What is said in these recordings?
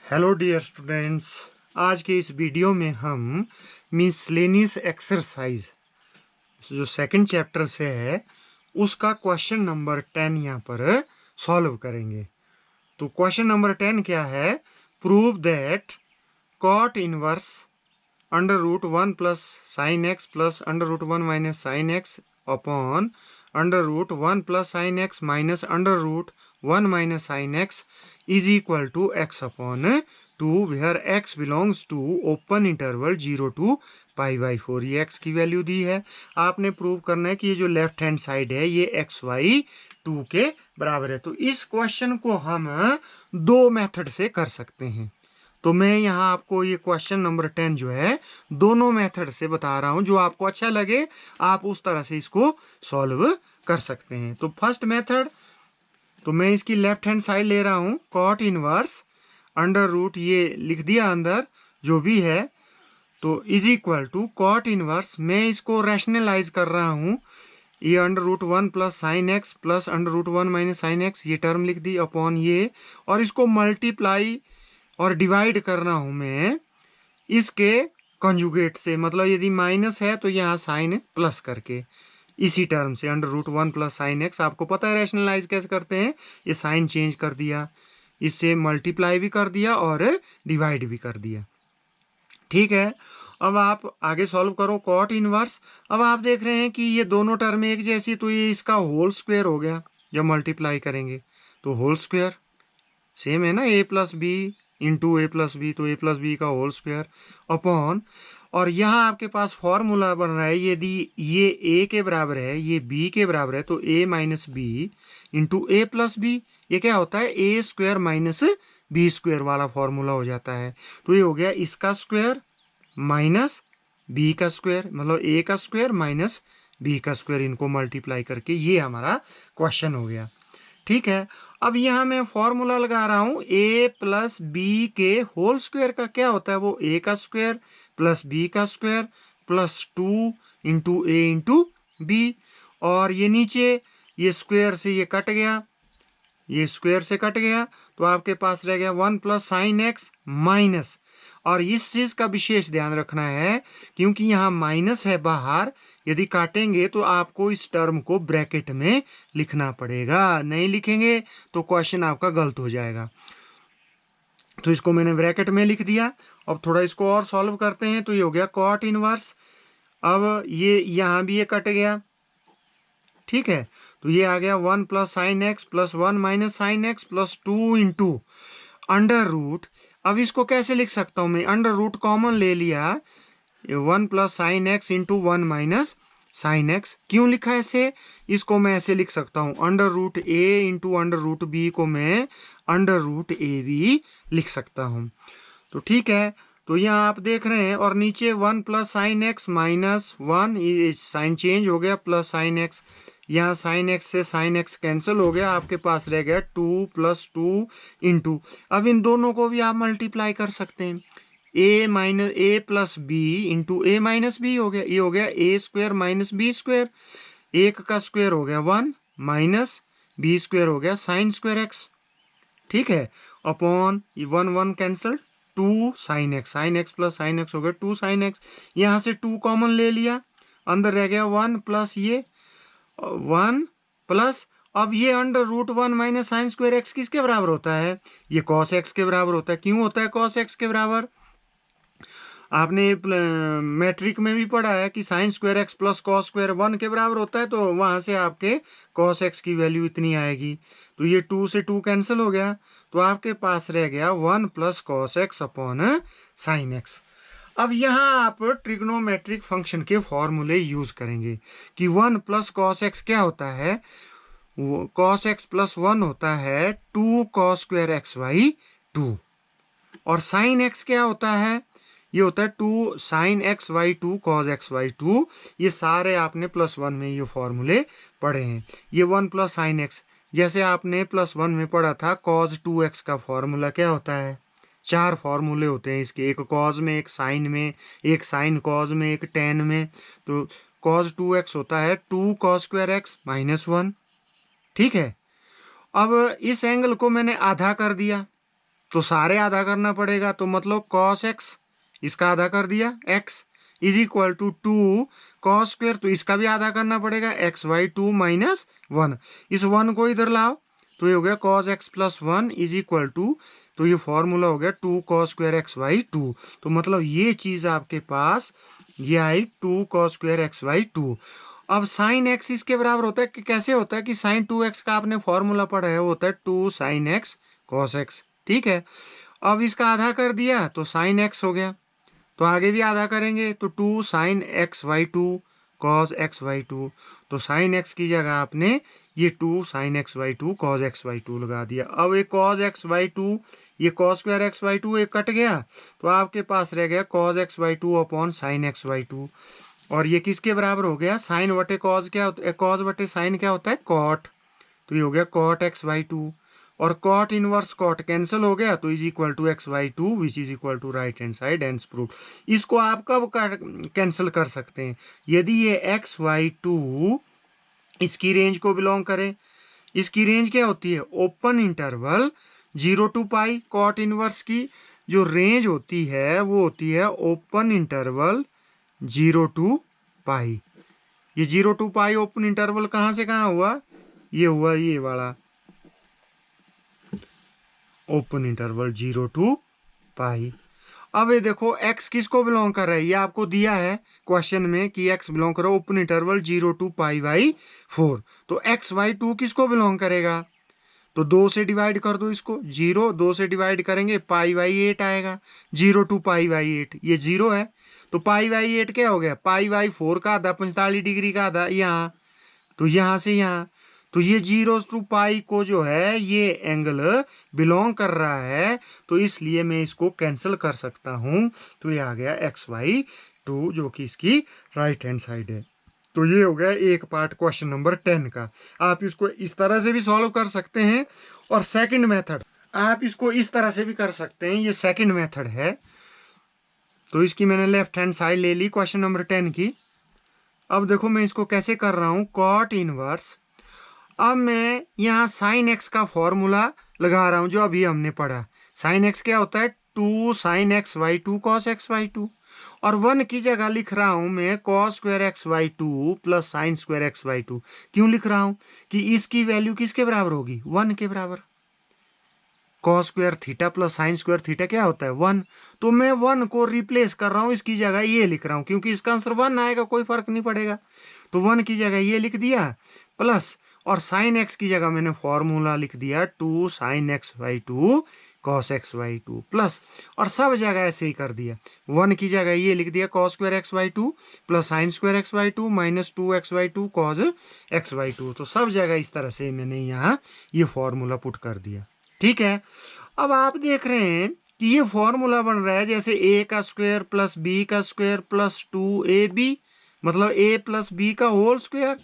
Hello dear students, आज के इस वीडियो में हम मिसलेनियस एक्सरसाइज जो सेकंड चैप्टर से है उसका क्वेश्चन नंबर 10 यहाँ पर सॉल्व करेंगे। तो क्वेश्चन नंबर 10 क्या है? Prove that cot inverse under root 1 plus sine x plus under root 1 minus sine x upon under root 1 plus sine x minus under root 1 minus sine x is equal to x upon 2 where x belongs to open interval 0 to π/4। ये x की value दी है। आपने prove करना है कि ये जो left hand side है ये xy2 के बराबर है। तो इस क्वेश्चन को हम दो मेथड से कर सकते हैं। तो मैं यहाँ आपको ये क्वेश्चन नंबर 10 जो है दोनों मेथड से बता रहा हूँ। जो आपको अच्छा लगे आप उस तरह से इसको सॉल्व कर सकते हैं। तो फर्स्ट मेथड, तो मैं इसकी लेफ्ट हैंड साइड ले रहा हूँ। कॉट इनवर्स अंडर रूट ये लिख दिया अंदर जो भी है, तो is equal to cot inverse, मैं इसको रैशनलाइज कर रहा हूँ। ये under root 1 plus sine x plus under root 1 minus sine x ये टर्म लिख दी अपॉन ये, और इसको मल्टीप्लाई और डिवाइड कर रहा हूँ मैं इसके कंजुगेट से। मतलब यदि माइनस है तो यहाँ साइन प्लस करके इसी टर्म से under root 1 plus sine x, आपको पता है रैशनलाइज कैसे करते हैं, ये साइन चेंज कर दिया, इससे मल्टीप्लाई भी कर दिया और डिवाइड भी कर दिया। ठीक है, अब आप आगे सॉल्व करो कॉट इनवर्स। अब आप देख रहे हैं कि ये दोनों टर्म एक जैसी, तो ये इसका होल स्क्वायर हो गया। जब मल्टीप्लाई करेंगे तो होल स्क्वायर सेम है ना, a plus b into a plus b, तो a प्लस बी का होल स्क्वायर अपॉन, और यहाँ आपके पास फॉर्मूला बन रहा है यदि ये a के बराबर है ये b के बराबर है तो a minus b into a plus b, ये क्या होता है a square minus b square वाला फॉर्मूला हो जाता है। तो ये हो गया इसका स्क्वायर माइनस बी का स्क्वायर, मतलब ए का स्क्वायर माइनस बी का स्क्वायर, इनको मल्टीप्लाई करके ये हमारा क्वेश्चन हो गया। ठीक है, अब यहाँ मैं फॉर्मूला लगा रहा हूँ a प्लस बी के होल स्क्वायर का क्या होता है, वो a का स्क्वायर प्लस b का स्क्वायर प्लस 2 इंटू ए इंटू बी, और ये नीचे ये स्क्वायर से ये कट गया, ये स्क्वायर से कट गया, तो आपके पास रह गया 1 प्लस साइन एक्स माइनस, और इस चीज़ का विशेष ध्यान रखना है क्योंकि यहाँ माइनस है बाहर, यदि काटेंगे तो आपको इस टर्म को ब्रैकेट में लिखना पड़ेगा, नहीं लिखेंगे तो क्वेश्चन आपका गलत हो जाएगा। तो इसको मैंने ब्रैकेट में लिख दिया। अब थोड़ा इसको और सॉल्व करते हैं, तो ये हो गया कॉट इनवर्स। अब ये यहाँ भी ये कट गया, ठीक है, तो ये आ गया 1 plus sine x plus 1 minus sine x plus 2 into under root. अब इसको कैसे लिख सकता हूँ मैं, अंडर रूट कॉमन ले लिया, 1 plus sine x into 1 minus sine x. क्यों लिखा ऐसे, इसको मैं ऐसे लिख सकता हूँ अंडर रूट ए इंटू अंडर रूट बी को मैं अंडर रूट ए भी लिख सकता हूँ। तो ठीक है, तो यहाँ आप देख रहे हैं, और नीचे 1 प्लस साइन एक्स माइनस 1, ये साइन चेंज हो गया प्लस साइन एक्स, यहाँ साइन एक्स से साइन एक्स कैंसिल हो गया, आपके पास रह गया 2 प्लस 2 इंटू, अब इन दोनों को भी आप मल्टीप्लाई कर सकते हैं, ए माइनस ए प्लस बी इंटू ए माइनस बी हो गया, ये हो गया ए स्क्वायर माइनस बी स्क्वायर, एक का स्क्वायर हो गया 1 माइनस बी स्क्वायर हो गया साइन स्क्वायर एक्स, ठीक है, upon 1 1 cancel 2 sine x plus sine x हो गया 2 साइन एक्स, यहाँ से 2 कॉमन ले लिया, अंदर रह गया 1 प्लस ये 1 प्लस, अब ये under root 1 minus sine square x किसके बराबर होता है, ये कॉस एक्स के बराबर होता है। क्यों होता है कॉस एक्स के बराबर, आपने मैट्रिक में भी पढ़ा है कि sign square x plus cos square 1 के बराबर होता है, तो वहाँ से आपके कॉस एक्स की वैल्यू इतनी आएगी, तो ये 2 से 2 कैंसिल हो गया, तो आपके पास रह गया 1 plus cos x upon sine x. अब यहाँ आप ट्रिग्नोमेट्रिक फंक्शन के फॉर्मूले यूज करेंगे कि 1 प्लस कॉस एक्स क्या होता है, कॉस एक्स प्लस 1 होता है 2 कॉस स्क्वायर एक्स वाई 2, और साइन एक्स क्या होता है, ये होता है 2 sine x y 2 cos x y 2, ये सारे आपने +1 में ये फॉर्मूले पढ़े हैं। ये 1 प्लस साइन एक्स, जैसे आपने +1 में पढ़ा था कॉस 2x का फॉर्मूला क्या होता है, 4 फॉर्मूले होते हैं इसके, एक कॉस में, एक साइन में, एक साइन कॉस में, एक टेन में। तो कॉस 2x होता है 2 कॉस स्क्वायर एक्स माइनस 1, ठीक है। अब इस एंगल को मैंने आधा कर दिया, तो सारे आधा करना पड़ेगा, तो मतलब cos x इसका आधा कर दिया x is equal to 2 cos square, तो इसका भी आधा करना पड़ेगा x/2 माइनस 1। इस 1 को इधर लाओ तो ये हो गया cos x plus 1 is equal to, तो ये फॉर्मूला हो गया 2 cos स्क्वेयर x/2। तो मतलब ये चीज़ आपके पास ये आई 2 cos स्क्वेयर x/2। अब साइन एक्स इसके बराबर होता है कि कैसे होता है कि साइन 2x का आपने फॉर्मूला पढ़ा है, वो होता है 2 sin x cos x। ठीक है, अब इसका आधा कर दिया तो साइन एक्स हो गया, तो आगे भी आधा करेंगे तो 2 sin x/2 cos x/2। तो साइन एक्स की जगह आपने ये 2 sin x/2 cos x/2 लगा दिया। अब ये cos x/2 ये cos स्क्वायर x/2 ये कट गया, तो आपके पास रह गया cos x/2 upon sin x/2। और ये किसके बराबर हो गया, साइन बटे कॉज क्या होता है, कॉज बटे साइन क्या होता है, कॉट। तो ये हो गया कॉट x/2 और कॉट इनवर्स कॉट कैंसिल हो गया, तो is equal to x/2 which is equal to right hand side and proof. इसको आप कब कैंसिल कर सकते हैं, यदि ये x/2 इसकी रेंज को बिलोंग करे। इसकी रेंज क्या होती है, open interval 0 to pi. Cot inverse की जो रेंज होती है वो होती है ओपन इंटरवल 0 to पाई। ये 0 to पाई ओपन इंटरवल कहाँ से कहाँ हुआ, ये हुआ ये वाला ओपन इंटरवल 0 to पाई। अब ये देखो x किसको बिलोंग कर रहा है, ये आपको दिया है क्वेश्चन में कि x बिलोंग करो ओपन इंटरवल 0 to पाई/4। तो x/2 किसको बिलोंग करेगा, तो 2 से डिवाइड कर दो इसको, 0 2 से डिवाइड करेंगे पाई/8 आएगा। 0 to पाई/8 ये 0 है, तो पाई/8 क्या हो गया, पाई/4 का आधा 45 डिग्री का आधा यहाँ, तो यहाँ से यहाँ, तो ये 0 to पाई को जो है ये एंगल बिलोंग कर रहा है, तो इसलिए मैं इसको कैंसिल कर सकता हूँ। तो ये आ गया x/2 जो कि इसकी राइट हैंड साइड है। तो ये हो गया एक पार्ट क्वेश्चन नंबर 10 का। आप इसको इस तरह से भी सॉल्व कर सकते हैं, और सेकंड मेथड आप इसको इस तरह से भी कर सकते हैं, ये सेकंड मेथड है। तो इसकी मैंने लेफ्ट हैंड साइड ले ली क्वेश्चन नंबर 10 की। अब देखो मैं इसको कैसे कर रहा हूँ, कॉट इनवर्स। अब मैं यहाँ साइन एक्स का फॉर्मूला लगा रहा हूँ जो अभी हमने पढ़ा। साइन एक्स क्या होता है, 2 sin x/2 cos x/2, और 1 की जगह लिख रहा हूँ मैं cos square x/2 plus sine square x/2। क्यों लिख रहा हूँ कि इसकी वैल्यू किसके बराबर होगी, 1 के बराबर। cos square theta plus sine square theta क्या होता है, 1। तो मैं 1 को रिप्लेस कर रहा हूँ, इसकी जगह ये लिख रहा हूँ क्योंकि इसका आंसर 1 आएगा, कोई फर्क नहीं पड़ेगा। तो 1 की जगह ये लिख दिया प्लस, और साइन एक्स की जगह मैंने फॉर्मूला लिख दिया 2 sin x/2 cos x/2 plus, और सब जगह ऐसे ही कर दिया। 1 की जगह ये लिख दिया cos square x/2 plus sine square x/2 minus 2x/2 cos x/2। तो सब जगह इस तरह से मैंने यहाँ ये फॉर्मूला पुट कर दिया। ठीक है, अब आप देख रहे हैं कि ये फॉर्मूला बन रहा है जैसे a का स्क्वायर प्लस b का स्क्वायर प्लस 2ab, मतलब a प्लस b का होल स्क्वायर।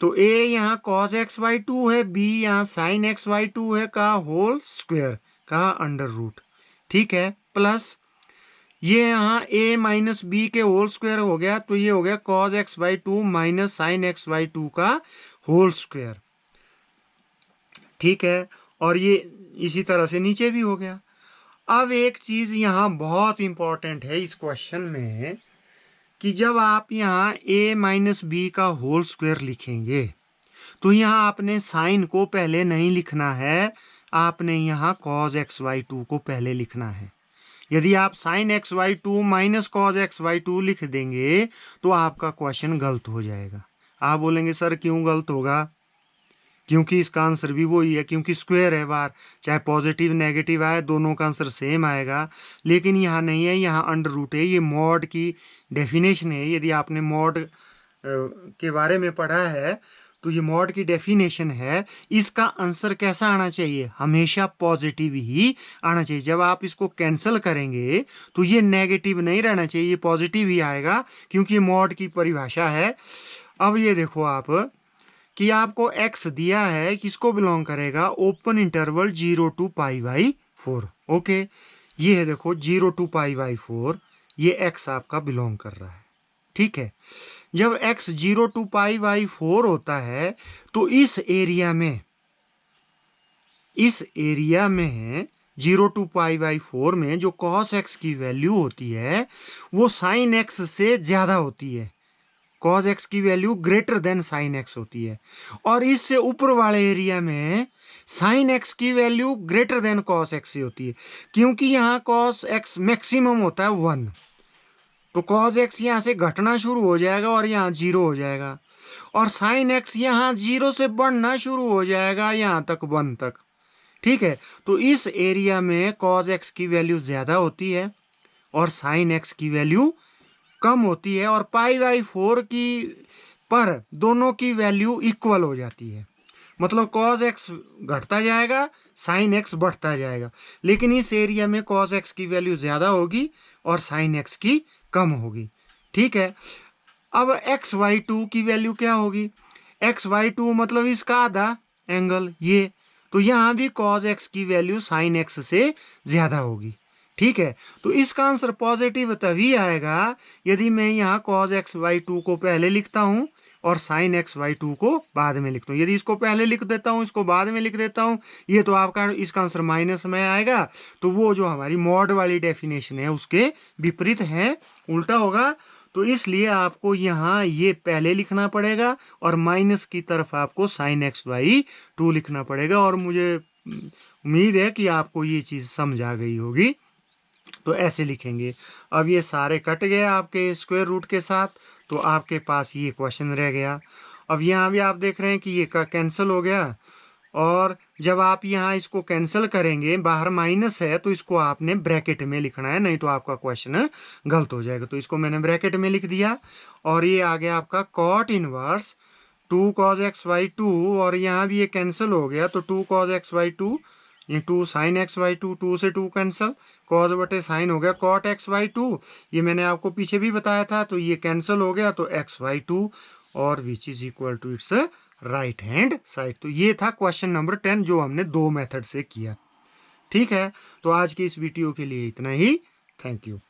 तो a यहाँ cos x/2 है, b यहाँ sin x/2 है का होल स्क्वायर का अंडर रूट। ठीक है, प्लस ये यहाँ a माइनस b के होल स्क्वायर हो गया, तो ये हो गया cos x/2 minus sin x/2 का होल स्क्वायर। ठीक है, और ये इसी तरह से नीचे भी हो गया। अब एक चीज यहाँ बहुत इंपॉर्टेंट है इस क्वेश्चन में कि जब आप यहाँ a माइनस बी का होल स्क्वायर लिखेंगे तो यहाँ आपने साइन को पहले नहीं लिखना है, आपने यहाँ cos x/2 को पहले लिखना है। यदि आप sin x/2 minus cos x/2 लिख देंगे तो आपका क्वेश्चन गलत हो जाएगा। आप बोलेंगे सर क्यों गलत होगा, क्योंकि इसका आंसर भी वही है, क्योंकि स्क्वायर है बार, चाहे पॉजिटिव नेगेटिव आए दोनों का आंसर सेम आएगा। लेकिन यहाँ नहीं है, यहाँ अंडर रूट है, ये मॉड की डेफिनेशन है। यदि आपने मॉड के बारे में पढ़ा है तो ये मॉड की डेफिनेशन है। इसका आंसर कैसा आना चाहिए, हमेशा पॉजिटिव ही आना चाहिए। जब आप इसको कैंसिल करेंगे तो ये नेगेटिव नहीं रहना चाहिए, ये पॉजिटिव ही आएगा, क्योंकि मॉड की परिभाषा है। अब ये देखो आप कि आपको x दिया है, किसको बिलोंग करेगा, ओपन इंटरवल 0 to पाई/4। ओके, ये है देखो 0 to पाई/4, ये x आपका बिलोंग कर रहा है। ठीक है, जब x 0 to पाई/4 होता है तो इस एरिया में 0 to π/4 में जो cos x की वैल्यू होती है वो sin x से ज़्यादा होती है। cos x की value greater than sin x होती है। और इससे ऊपर वाले एरिया में sin x की value greater than cos x होती है, क्योंकि यहाँ cos x मैक्सिमम होता है 1। तो cos x यहाँ से घटना शुरू हो जाएगा और यहाँ 0 हो जाएगा, और sin x यहाँ 0 से बढ़ना शुरू हो जाएगा यहाँ तक 1 तक। ठीक है, तो इस एरिया में cos x की वैल्यू ज़्यादा होती है और sin x की वैल्यू कम होती है, और π/4 की पर दोनों की वैल्यू इक्वल हो जाती है। मतलब cos x घटता जाएगा, sin x बढ़ता जाएगा, लेकिन इस एरिया में cos x की वैल्यू ज़्यादा होगी और sin x की कम होगी। ठीक है, अब xy2 की वैल्यू क्या होगी? xy2 मतलब इसका आधा एंगल ये, तो यहाँ भी cos x की वैल्यू sin x से ज़्यादा होगी। ठीक है, तो इसका आंसर पॉजिटिव तभी आएगा यदि मैं यहाँ cos xy2 को पहले लिखता हूँ और sin xy2 को बाद में लिखता हूँ। यदि इसको पहले लिख देता हूँ, इसको बाद में लिख देता हूँ, ये तो आपका इसका आंसर माइनस में आएगा। तो वो जो हमारी मॉड वाली डेफिनेशन है उसके विपरीत है, उल्टा होगा। तो इसलिए आपको यहाँ ये पहले लिखना पड़ेगा और माइनस की तरफ आपको sin xy2 लिखना पड़ेगा। और मुझे उम्मीद है कि आपको ये चीज़ समझ आ गई होगी। तो ऐसे लिखेंगे। अब ये सारे कट गए आपके स्क्वायर रूट के साथ, तो आपके पास ये क्वेश्चन रह गया। अब यहाँ भी आप देख रहे हैं कि ये का कैंसिल हो गया, और जब आप यहाँ इसको कैंसिल करेंगे, बाहर माइनस है तो इसको आपने ब्रैकेट में लिखना है, नहीं तो आपका क्वेश्चन गलत हो जाएगा। तो इसको मैंने ब्रैकेट में लिख दिया, और ये आ गया आपका cot इनवर्स 2 cos xy2, और यहाँ भी ये कैंसिल हो गया, तो 2 cos xy2 ये 2 sin xy2, 2 से 2 कैंसिल, cos बटे साइन हो गया cot xy2, ये मैंने आपको पीछे भी बताया था, तो ये कैंसिल हो गया, तो xy2 और which is equal to it's right hand side. तो ये था क्वेश्चन नंबर 10 जो हमने 2 मेथड से किया। ठीक है, तो आज की इस वीडियो के लिए इतना ही। Thank you.